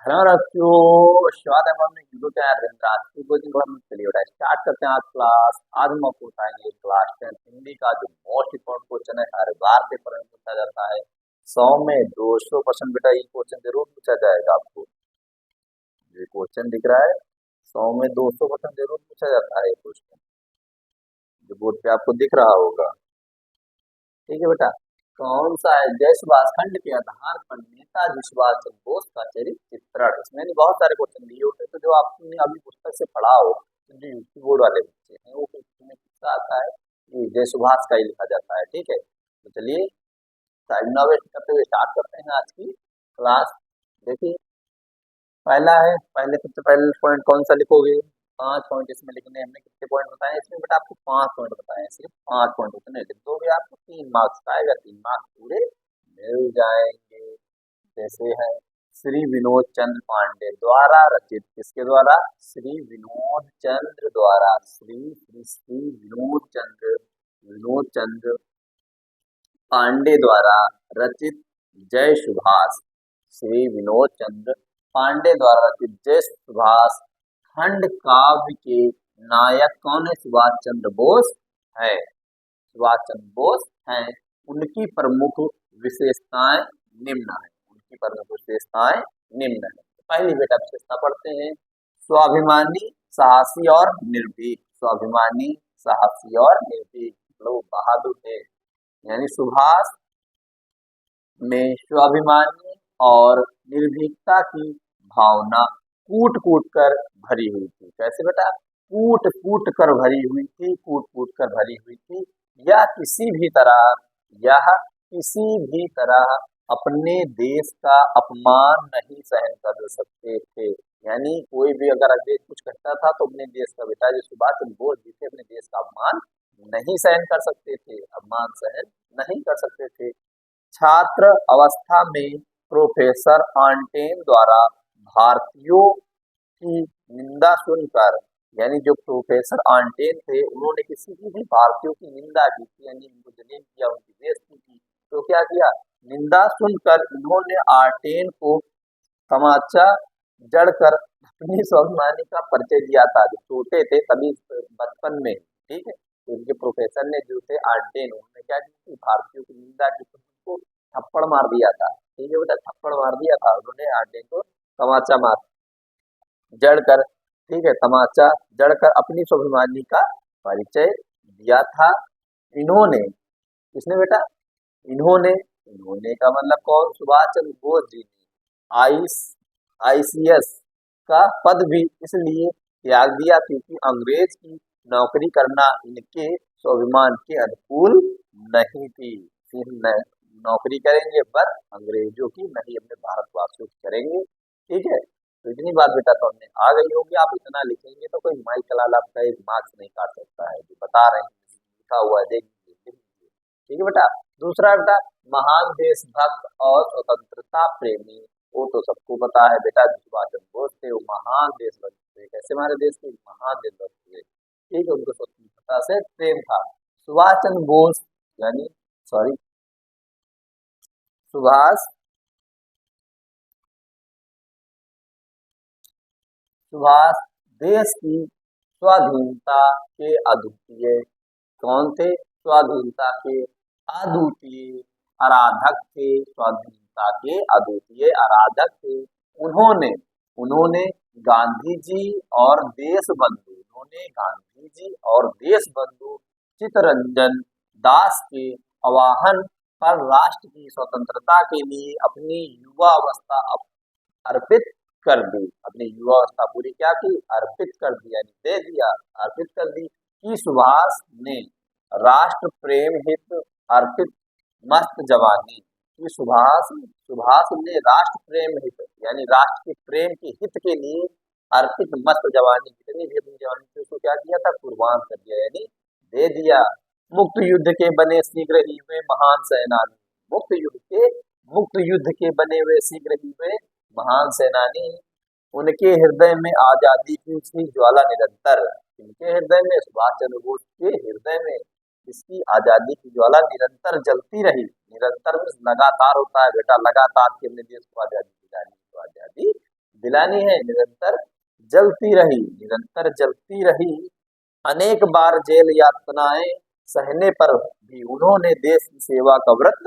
Hello बच्चों, स्वागत है हमारे यूट्यूब चैनल राष्ट्रीय कोचिंग क्लब में। चलिए बेटा स्टार्ट करते हैं आज क्लास। आज हम आपको बताएंगे क्लास 10 हिंदी का जो मोस्ट इम्पोर्टेंट क्वेश्चन है, हर बार पेपर में पूछा जाता है। 100 में 200% बेटा ये क्वेश्चन जरूर पूछा जाएगा आपको। ये क्वेश्चन दिख रहा है, 100 में 200% जरूर पूछा जाता है ये क्वेश्चन, जो बोर्ड पे आपको दिख रहा होगा। ठीक है बेटा, कौन सा है जय सुभाष खंड के आधार पर नेताजी सुभाष चंद्र बोस का चरित्र चित्रण। इसमें नहीं बहुत सारे क्वेश्चन दिए होते, तो जो आपने अभी पुस्तक से पढ़ा हो, तो जो यूपी बोर्ड वाले बच्चे हैं वो इसमें किसका आता है, ये जय सुभाष का ही लिखा जाता है। ठीक है, तो चलिए टाइम ना वेस्ट करते हुए स्टार्ट करते हैं आज की क्लास। देखिए पहला है, पहले सबसे पहले पॉइंट कौन सा लिखोगे? 5 पॉइंट इसमें लिखने, हमने कितने पॉइंट बताए इसमें बेटा? आपको 5 पॉइंट बताए हैं, सिर्फ 5 पॉइंट उतने लिख दोगे आपको 3 मार्क्स का आएगा, 3 मार्क्स पूरे मिल जाएंगे। जैसे है श्री विनोद चंद्र पांडे द्वारा रचित, किसके द्वारा? श्री विनोद चंद्र द्वारा, श्री श्री श्री विनोद चंद्र पांडे द्वारा रचित जय सुभाष। श्री विनोद चंद्र पांडे द्वारा रचित जय सुभाष खंड काव्य के नायक कौन है? सुभाष चंद्र बोस है। सुभाष चंद्र बोस हैं। उनकी प्रमुख विशेषताएं निम्न है। उनकी प्रमुख विशेषताएं निम्न है। पहली बेटा विशेषता पढ़ते हैं, स्वाभिमानी, साहसी और निर्भीक। स्वाभिमानी, साहसी और निर्भीक, मतलब बहादुर थे। यानी सुभाष में स्वाभिमानी और निर्भीकता की भावना कूट कूट कर भरी हुई थी। कैसे बेटा? कूट कूट कर भरी हुई थी, कूट कूट कर भरी हुई थी। या किसी भी तरह, यह किसी भी तरह अपने देश का अपमान नहीं सहन कर सकते थे। यानी कोई भी अगर देश कुछ कहता था तो अपने देश का, बेटा जो सुभाष चंद्र बोस जी थे, अपने देश का अपमान नहीं सहन कर सकते थे, अपमान सहन नहीं कर सकते थे। छात्र अवस्था में प्रोफेसर आंटेन द्वारा भारतीयों की निंदा सुनकर, यानी जो प्रोफेसर आंटेन थे उन्होंने किसी की भी भारतीयों की निंदा की थी, यानी उनको जलील किया, उनकी बेइज्जती की। तो क्या किया? निंदा सुनकर इन्होंने आर्टेन को तमाचा जड़कर अपनी स्वाभिमानी का परिचय दिया था। जो छोटे थे तभी बचपन में, ठीक है, तो उनके प्रोफेसर ने जो थे आर्टेन, उन्होंने क्या की थी? भारतीयों की निंदा की, तो उनको थप्पड़ मार दिया था। ठीक है बेटा, थप्पड़ मार दिया था उन्होंने आर्टेन को, तमाचा मार जड़कर, ठीक है, तमाचा जड़कर अपनी स्वाभिमानी का परिचय दिया था। इन्होंने, किसने बेटा? इन्होंने, इन्होंने का मतलब कौन? सुभाष चंद्र बोस जी ने आईसीएस का पद भी इसलिए त्याग दिया क्योंकि अंग्रेज की नौकरी करना इनके स्वाभिमान के अनुकूल नहीं थी। फिर नौकरी करेंगे पर अंग्रेजों की नहीं, अपने भारतवासियों की करेंगे। ठीक है, तो इतनी बात बेटा तो हमने आ गई होगी। आप इतना लिखेंगे तो कोई माई कलाल आपका एक मार्क्स नहीं काट सकता है, जो बता रहे हैं लिखा हुआ है, देख लीजिए। ठीक है बेटा। दूसरा बेटा, महान देशभक्त और स्वतंत्रता प्रेमी। वो तो सबको पता है बेटा, सुभाष चंद्र बोस थे, वो महान देशभक्त थे। कैसे हमारे देश के महान देशभक्त थे? ठीक है, उनको स्वतंत्रता से प्रेम था। सुभाष चंद्र बोस यानी, सॉरी, सुभाष सुभाष देश की स्वाधीनता के अद्वितीय, कौन थे? स्वाधीनता के अद्वितीय आराधक थे। स्वाधीनता के अद्वितीय आराधक थे। उन्होंने उन्होंने गांधी जी और देशबंधु, उन्होंने गांधी जी और देशबंधु चित्तरंजन दास के आह्वान पर राष्ट्र की स्वतंत्रता के लिए अपनी युवा अवस्था अर्पित कर दी। अपनी युवा अवस्था पूरी क्या की? अर्पित कर दी, यानी दे दिया, अर्पित कर दी। कि सुभाष ने राष्ट्र प्रेम हित अर्पित मस्त जवानी, कि सुभाष सुभाष ने राष्ट्र प्रेम हित, यानी राष्ट्र के प्रेम के हित के लिए अर्पित मस्त जवानी, जितनी भी अपनी जवानी थी उसको क्या किया था? कुर्बान कर दिया, यानी दे दिया। मुक्त युद्ध के बने शीघ्र ही हुए महान सेनानी, मुक्त युद्ध के बने हुए शीघ्र ही हुए महान सेनानी। उनके हृदय में आजादी की उसकी ज्वाला निरंतर, इनके हृदय में, सुभाष चंद्र बोस के हृदय में इसकी आजादी की ज्वाला निरंतर जलती रही। निरंतर में लगातार होता है बेटा, लगातार के अपने देश को आजादी दिलानी, तो आजादी जिलानी है, निरंतर जलती रही, निरंतर जलती रही। अनेक बार जेल यातनाएं सहने पर भी उन्होंने देश की सेवा का व्रत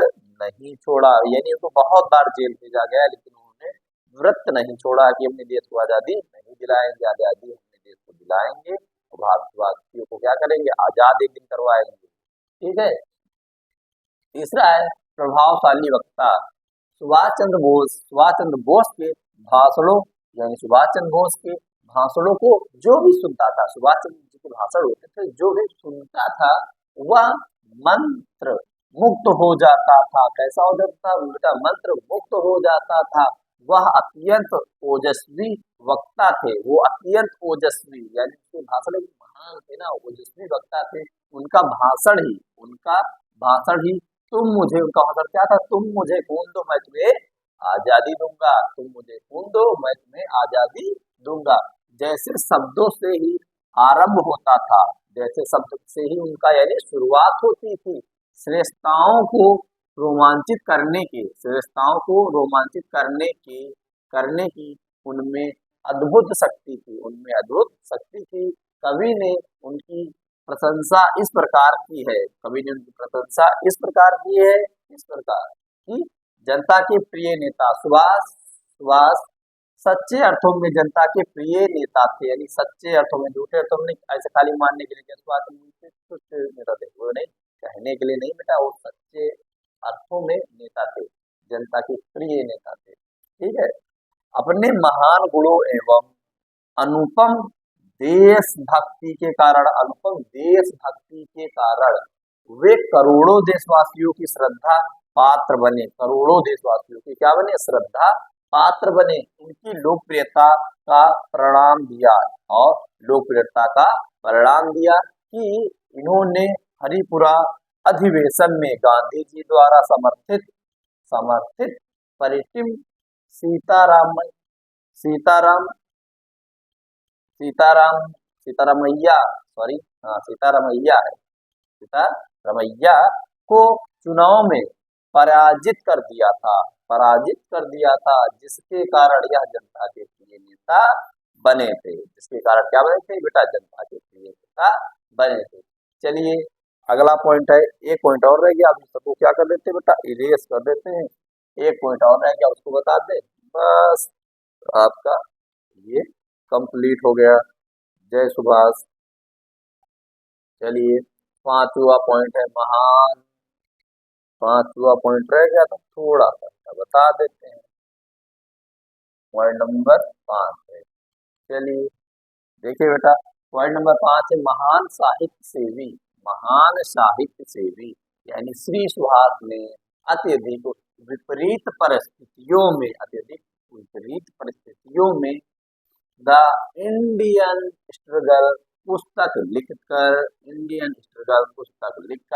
नहीं छोड़ा। यानी उनको बहुत बार जेल भेजा गया लेकिन उन्होंने व्रत नहीं छोड़ा कि अपने देश को आजादी नहीं दिलाएंगे, आजादी अपने देश को दिलाएंगे और भारतवासियों को क्या करेंगे, आजाद एक दिन करवाएंगे। ठीक है। तीसरा है प्रभावशाली वक्ता। सुभाष चंद्र बोस के भाषणों, यानी सुभाष चंद्र बोस के भाषणों को जो भी सुनता था, सुभाष चंद्र जी के भाषण होते थे, जो भी सुनता था वह मंत्र मुक्त हो जाता था। कैसा हो जाता था बेटा? मंत्र मुक्त हो जाता था। वह अत्यंत ओजस्वी वक्ता थे, वो अत्यंत ओजस्वी, यानी उसके भाषण महान थे ना, ओजस्वी वक्ता थे। उनका भाषण ही तुम मुझे, उनका भाषण क्या था? तुम मुझे खून दो मैं तुम्हें आजादी दूंगा, तुम मुझे खून दो मैं तुम्हें आजादी दूंगा। जैसे शब्दों से ही आरंभ होता था, जैसे शब्द से ही उनका यानी शुरुआत होती थी। श्रेष्ठताओं को रोमांचित करने की, श्रेष्ठताओं को रोमांचित करने की उनमें अद्भुत शक्ति थी, उनमें अद्भुत शक्ति थी। कवि ने उनकी प्रशंसा इस प्रकार की है, कवि ने उनकी प्रशंसा इस प्रकार की है, इस प्रकार की जनता के प्रिय नेता सुभाष सच्चे अर्थों में जनता के प्रिय नेता थे। यानी सच्चे अर्थों में, झूठे अर्थों में नहीं, ऐसे खाली मानने के लिए सुभाष कुछ नेता थे, वो नहीं कहने के लिए नहीं बेटा, वो सच्चे अर्थों में नेता थे, जनता के प्रिय नेता थे। ठीक है। अपने महान गुणों एवं अनुपम देशभक्ति के कारण, अनुपम देशभक्ति के कारण वे करोड़ों देशवासियों की श्रद्धा पात्र बने। करोड़ों देशवासियों की क्या बने? श्रद्धा पात्र बने। उनकी लोकप्रियता का परिणाम दिया, और लोकप्रियता का परिणाम दिया कि इन्होंने हरिपुरा अधिवेशन में गांधी जी द्वारा समर्थित परिटिम सीतारामैया को चुनाव में पराजित कर दिया था, जिसके कारण यह जनता के प्रिय नेता बने थे। जिसके कारण क्या बने थे बेटा? जनता के प्रिय नेता बने थे। चलिए अगला पॉइंट है, एक पॉइंट और रह गया, अभी सबको क्या कर देते हैं बेटा? इरेज कर देते हैं। एक पॉइंट और रह गया, उसको बता दे, बस आपका ये कंप्लीट हो गया। जय सुभाष। चलिए पांचवा पॉइंट है महान, पांचवा पॉइंट रह गया तो थोड़ा सा बता देते हैं। पॉइंट नंबर 5 है। चलिए देखिए बेटा, पॉइंट नंबर 5 है महान साहित्य सेवी। महान साहित्य सेवी यानी श्री सुभाष ने अत्यधिक विपरीत परिस्थितियों में द इंडियन स्ट्रगल पुस्तक लिखकर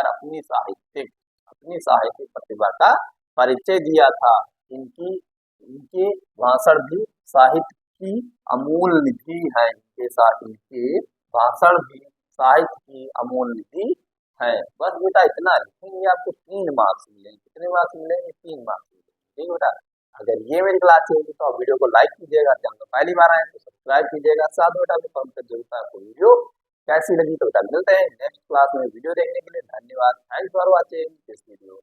अपनी साहित्यिक प्रतिभा का परिचय दिया था। इनके भाषण भी साहित्य की अमूल्य निधि है। इनके भाषण भी साहित्य की अमूल्य निधि है। बस बेटा इतना लिखेंगे, आपको 3 मार्क्स मिलेंगे। कितने मार्क्स मिलेंगे? 3 मार्क्स मिलेंगे। ठीक बेटा, अगर ये मेरी क्लास अच्छी होगी तो आप वीडियो को लाइक कीजिएगा, चैनल पर पहली बार आए तो सब्सक्राइब कीजिएगा, साथ बेटा भी कमेंट कर जरूर आपको वीडियो कैसी लगी। तो बेटा मिलते हैं नेक्स्ट क्लास में। वीडियो देखने के लिए धन्यवाद। Thanks for watching this video.